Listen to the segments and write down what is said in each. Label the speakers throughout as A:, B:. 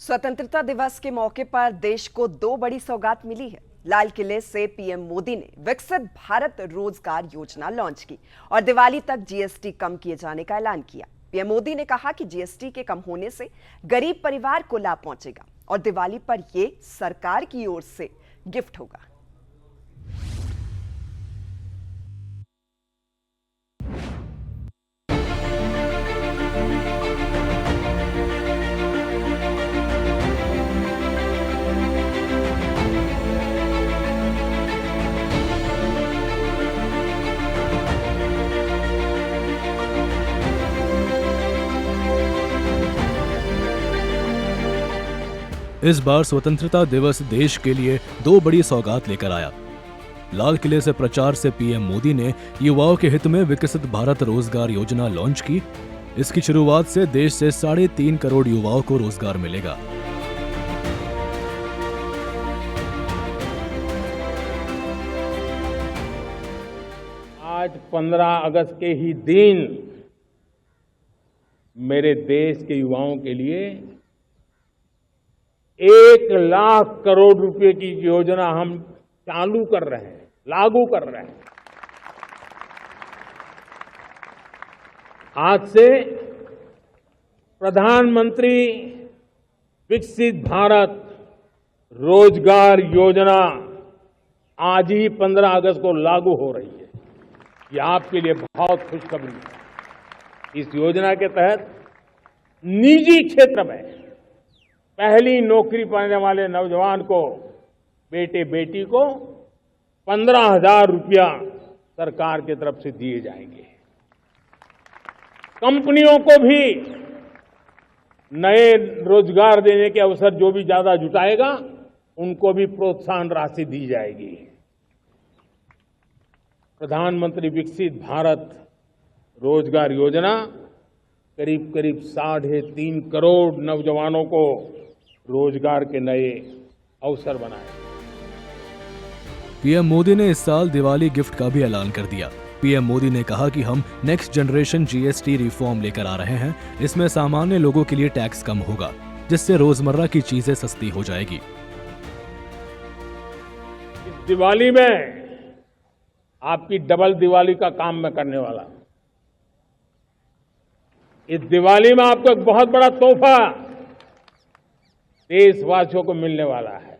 A: स्वतंत्रता दिवस के मौके पर देश को दो बड़ी सौगात मिली है। लाल किले से पीएम मोदी ने विकसित भारत रोजगार योजना लॉन्च की और दिवाली तक जीएसटी कम किए जाने का ऐलान किया। पीएम मोदी ने कहा कि जीएसटी के कम होने से गरीब परिवार को लाभ पहुंचेगा और दिवाली पर यह सरकार की ओर से गिफ्ट होगा।
B: इस बार स्वतंत्रता दिवस देश के लिए दो बड़ी सौगात लेकर आया। लाल किले से प्रचार से पीएम मोदी ने युवाओं के हित में विकसित भारत रोजगार योजना लॉन्च की। इसकी शुरुआत से देश से 3.5 करोड़ युवाओं को रोजगार मिलेगा।
C: आज 15 अगस्त के ही दिन मेरे देश के युवाओं के लिए 1 लाख करोड़ रुपए की योजना हम चालू कर रहे हैं, लागू कर रहे हैं। आज से प्रधानमंत्री विकसित भारत रोजगार योजना आज ही 15 अगस्त को लागू हो रही है। ये आपके लिए बहुत खुशखबरी है। इस योजना के तहत निजी क्षेत्र में पहली नौकरी पाने वाले नौजवान को, बेटे बेटी को 15,000 रुपया सरकार की तरफ से दिए जाएंगे। कंपनियों को भी नए रोजगार देने के अवसर जो भी ज्यादा जुटाएगा उनको भी प्रोत्साहन राशि दी जाएगी। प्रधानमंत्री विकसित भारत रोजगार योजना करीब 3.5 करोड़ नौजवानों को रोजगार के नए अवसर बनाए।
B: पीएम मोदी ने इस साल दिवाली गिफ्ट का भी ऐलान कर दिया। पीएम मोदी ने कहा कि हम नेक्स्ट जनरेशन जीएसटी रिफॉर्म लेकर आ रहे हैं। इसमें सामान्य लोगों के लिए टैक्स कम होगा, जिससे रोजमर्रा की चीजें सस्ती हो जाएगी।
C: इस दिवाली में आपकी डबल दिवाली का काम मैं करने वाला हूं। इस दिवाली में आपको एक बहुत बड़ा तोहफा देशवासियों को मिलने वाला है।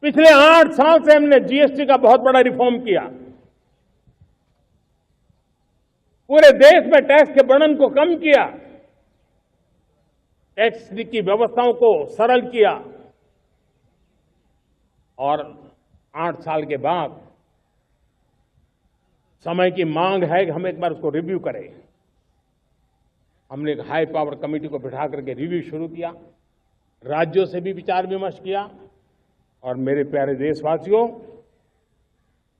C: पिछले 8 साल से हमने जीएसटी का बहुत बड़ा रिफॉर्म किया। पूरे देश में टैक्स के बर्डन को कम किया, टैक्स की व्यवस्थाओं को सरल किया और 8 साल के बाद समय की मांग है कि हम एक बार उसको रिव्यू करें। हमने एक हाई पावर कमेटी को बिठा करके रिव्यू शुरू किया, राज्यों से भी विचार विमर्श किया और मेरे प्यारे देशवासियों,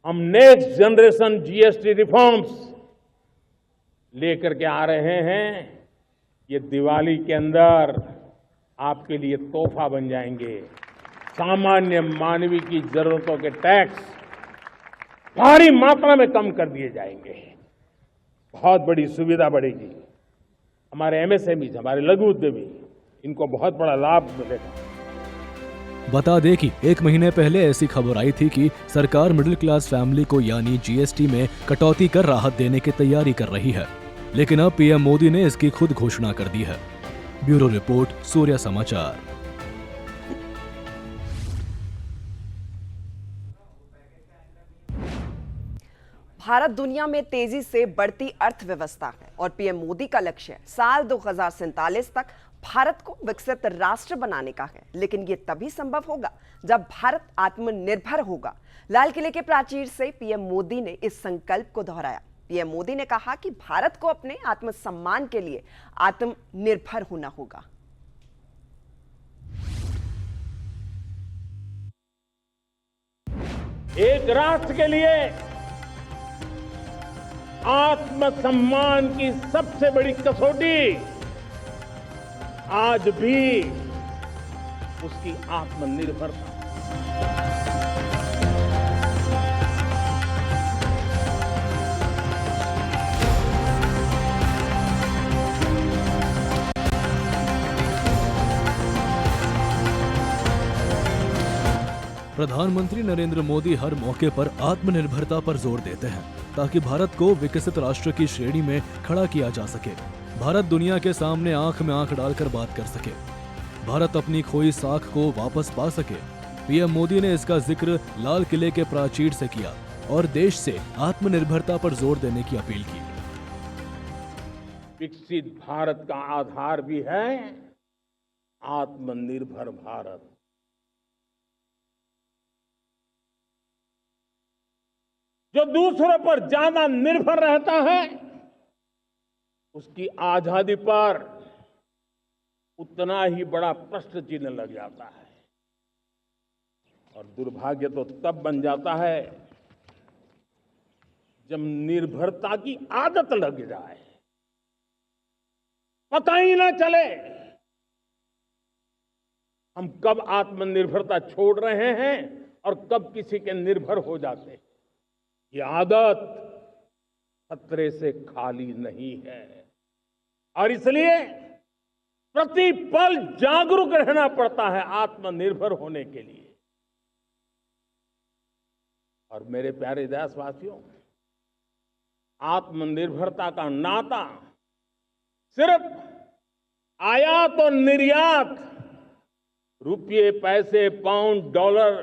C: हम नेक्स्ट जनरेशन जीएसटी रिफॉर्म्स लेकर के आ रहे हैं। ये दिवाली के अंदर आपके लिए तोहफा बन जाएंगे। सामान्य मानवीय की जरूरतों के टैक्स भारी मात्रा में कम कर दिए जाएंगे। बहुत बड़ी सुविधा बढ़ेगी। हमारे एमएसएमई, हमारे लघु उद्यमी, इनको बहुत बड़ा लाभ मिलेगा।
B: बता दें कि 1 महीने पहले ऐसी खबर आई थी कि सरकार मिडिल क्लास फैमिली को यानी जीएसटी में कटौती कर राहत देने की तैयारी कर रही है, लेकिन अब पीएम मोदी ने इसकी खुद घोषणा कर दी है। ब्यूरो रिपोर्ट, सूर्य समाचार।
A: भारत दुनिया में तेजी से बढ़ती अर्थव्यवस्था है और पीएम मोदी का लक्ष्य साल 2047 तक भारत को विकसित राष्ट्र बनाने का है। लेकिन ये तभी संभव होगा जब भारत आत्मनिर्भर होगा। लाल किले के प्राचीर से पीएम मोदी ने इस संकल्प को दोहराया। पीएम मोदी ने कहा कि भारत को अपने आत्मसम्मान के लिए आत्मनिर्भर होना होगा।
C: एक राष्ट्र के लिए आत्मसम्मान की सबसे बड़ी कसौटी आज भी उसकी आत्मनिर्भरता।
B: प्रधानमंत्री नरेंद्र मोदी हर मौके पर आत्मनिर्भरता पर जोर देते हैं ताकि भारत को विकसित राष्ट्र की श्रेणी में खड़ा किया जा सके। भारत दुनिया के सामने आंख में आंख डालकर बात कर सके, भारत अपनी खोई साख को वापस पा सके। पीएम मोदी ने इसका जिक्र लाल किले के प्राचीर से किया और देश से आत्मनिर्भरता पर जोर देने की अपील की।
C: विकसित भारत का आधार भी है आत्मनिर्भर भारत। जो दूसरों पर ज्यादा निर्भर रहता है उसकी आजादी पर उतना ही बड़ा प्रश्न चिन्ह लग जाता है, और दुर्भाग्य तो तब बन जाता है जब निर्भरता की आदत लग जाए, पता ही ना चले हम कब आत्मनिर्भरता छोड़ रहे हैं और कब किसी के निर्भर हो जाते हैं। ये आदत खतरे से खाली नहीं है और इसलिए प्रति पल जागरूक रहना पड़ता है आत्मनिर्भर होने के लिए। और मेरे प्यारे देशवासियों, आत्मनिर्भरता का नाता सिर्फ आयात और निर्यात, रुपये, पैसे, पाउंड, डॉलर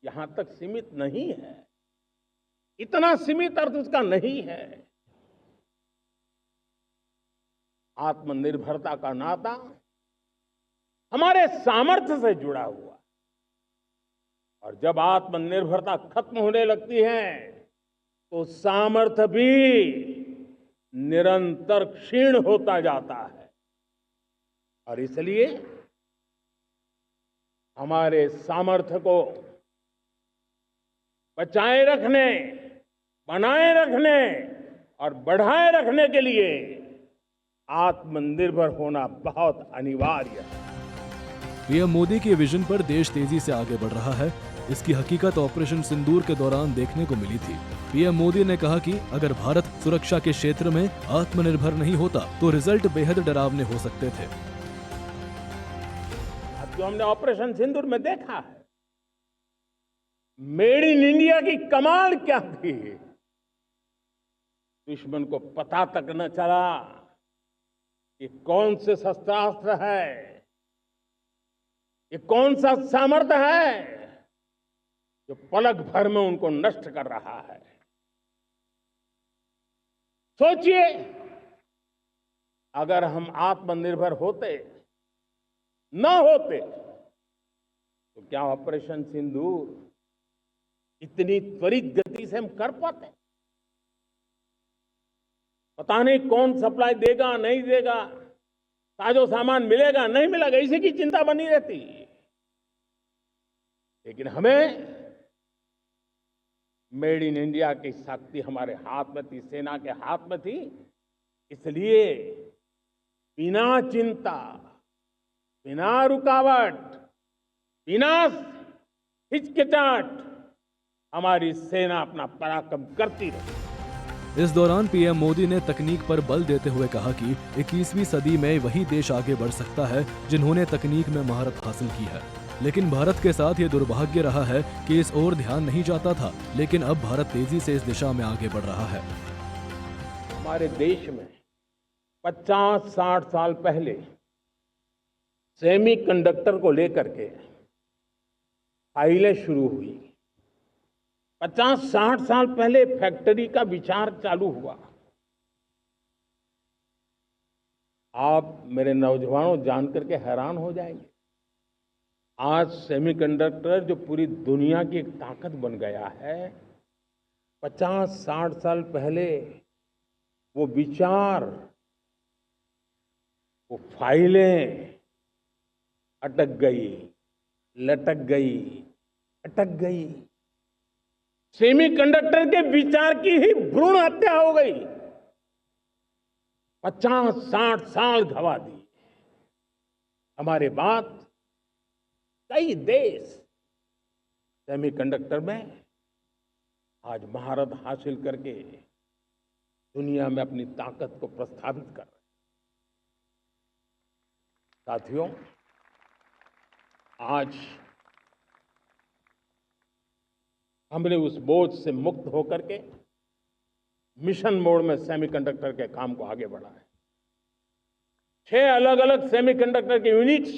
C: यहां तक सीमित नहीं है। इतना सीमित अर्थ उसका नहीं है। आत्मनिर्भरता का नाता हमारे सामर्थ्य से जुड़ा हुआ, और जब आत्मनिर्भरता खत्म होने लगती है तो सामर्थ्य भी निरंतर क्षीण होता जाता है। और इसलिए हमारे सामर्थ्य को बचाए रखने, बनाए रखने और बढ़ाए रखने के लिए आत्मनिर्भर होना बहुत अनिवार्य है।
B: पीएम मोदी के विजन पर देश तेजी से आगे बढ़ रहा है। इसकी हकीकत ऑपरेशन सिंदूर के दौरान देखने को मिली थी। पीएम मोदी ने कहा कि अगर भारत सुरक्षा के क्षेत्र में आत्मनिर्भर नहीं होता तो रिजल्ट बेहद डरावने हो सकते थे।
C: अब जो हमने ऑपरेशन सिंदूर में देखा है, मेड इन इंडिया की कमाल क्या थी। दुश्मन को पता तक न चला कि कौन से शस्त्रास्त्र है, ये कौन सा सामर्थ्य है जो पलक भर में उनको नष्ट कर रहा है। सोचिए, अगर हम आत्मनिर्भर होते न होते तो क्या ऑपरेशन सिंदूर इतनी त्वरित गति से हम कर पाते? पता नहीं कौन सप्लाई देगा नहीं देगा, साजो सामान मिलेगा नहीं मिलेगा, इसी की चिंता बनी रहती। लेकिन हमें मेड इन इंडिया की शक्ति हमारे हाथ में थी, सेना के हाथ में थी। इसलिए बिना चिंता, बिना रुकावट, बिना हिचकिचाहट हमारी सेना अपना पराक्रम करती रही।
B: इस दौरान पीएम मोदी ने तकनीक पर बल देते हुए कहा कि 21वीं सदी में वही देश आगे बढ़ सकता है जिन्होंने तकनीक में महारत हासिल की है। लेकिन भारत के साथ ये दुर्भाग्य रहा है कि इस ओर ध्यान नहीं जाता था, लेकिन अब भारत तेजी से इस दिशा में आगे बढ़ रहा है।
C: हमारे देश में 50-60 साल पहले सेमीकंडक्टर को लेकर के फाइलें शुरू हुई। 50-60 साल पहले फैक्ट्री का विचार चालू हुआ। आप मेरे नौजवानों जानकर के हैरान हो जाएंगे, आज सेमीकंडक्टर जो पूरी दुनिया की एक ताकत बन गया है, 50-60 साल पहले वो विचार, वो फाइलें अटक गई, लटक गई, अटक गई। सेमीकंडक्टर के विचार की ही भ्रूण हत्या हो गई। 50-60 साल गवा दी। हमारे बाद कई देश सेमीकंडक्टर में आज महारत हासिल करके दुनिया में अपनी ताकत को प्रस्थापित कर रहे हैं। साथियों, आज हमने उस बोझ से मुक्त होकर के मिशन मोड में सेमीकंडक्टर के काम को आगे बढ़ाया। 6 अलग अलग सेमीकंडक्टर के यूनिट्स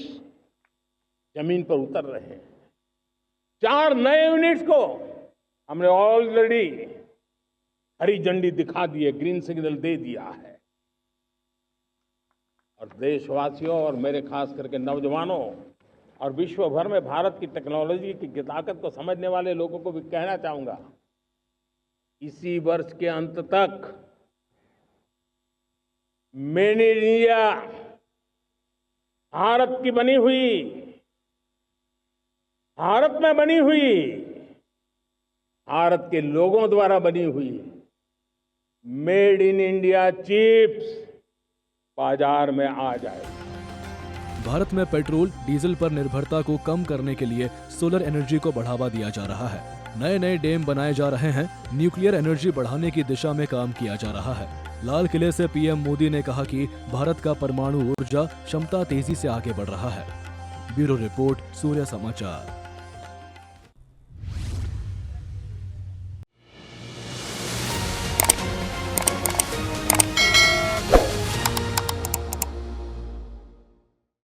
C: जमीन पर उतर रहे हैं। 4 नए यूनिट्स को हमने ऑलरेडी हरी झंडी दिखा दी है, ग्रीन सिग्नल दे दिया है। और देशवासियों और मेरे खास करके नौजवानों और विश्व भर में भारत की टेक्नोलॉजी की ताकत को समझने वाले लोगों को भी कहना चाहूंगा, इसी वर्ष के अंत तक मेड इन इंडिया, भारत की बनी हुई, भारत में बनी हुई, भारत के लोगों द्वारा बनी हुई मेड इन इंडिया चिप्स बाजार में आ जाए।
B: भारत में पेट्रोल डीजल पर निर्भरता को कम करने के लिए सोलर एनर्जी को बढ़ावा दिया जा रहा है। नए नए डैम बनाए जा रहे हैं। न्यूक्लियर एनर्जी बढ़ाने की दिशा में काम किया जा रहा है। लाल किले से पीएम मोदी ने कहा कि भारत का परमाणु ऊर्जा क्षमता तेजी से आगे बढ़ रहा है। ब्यूरो रिपोर्ट, सूर्य समाचार।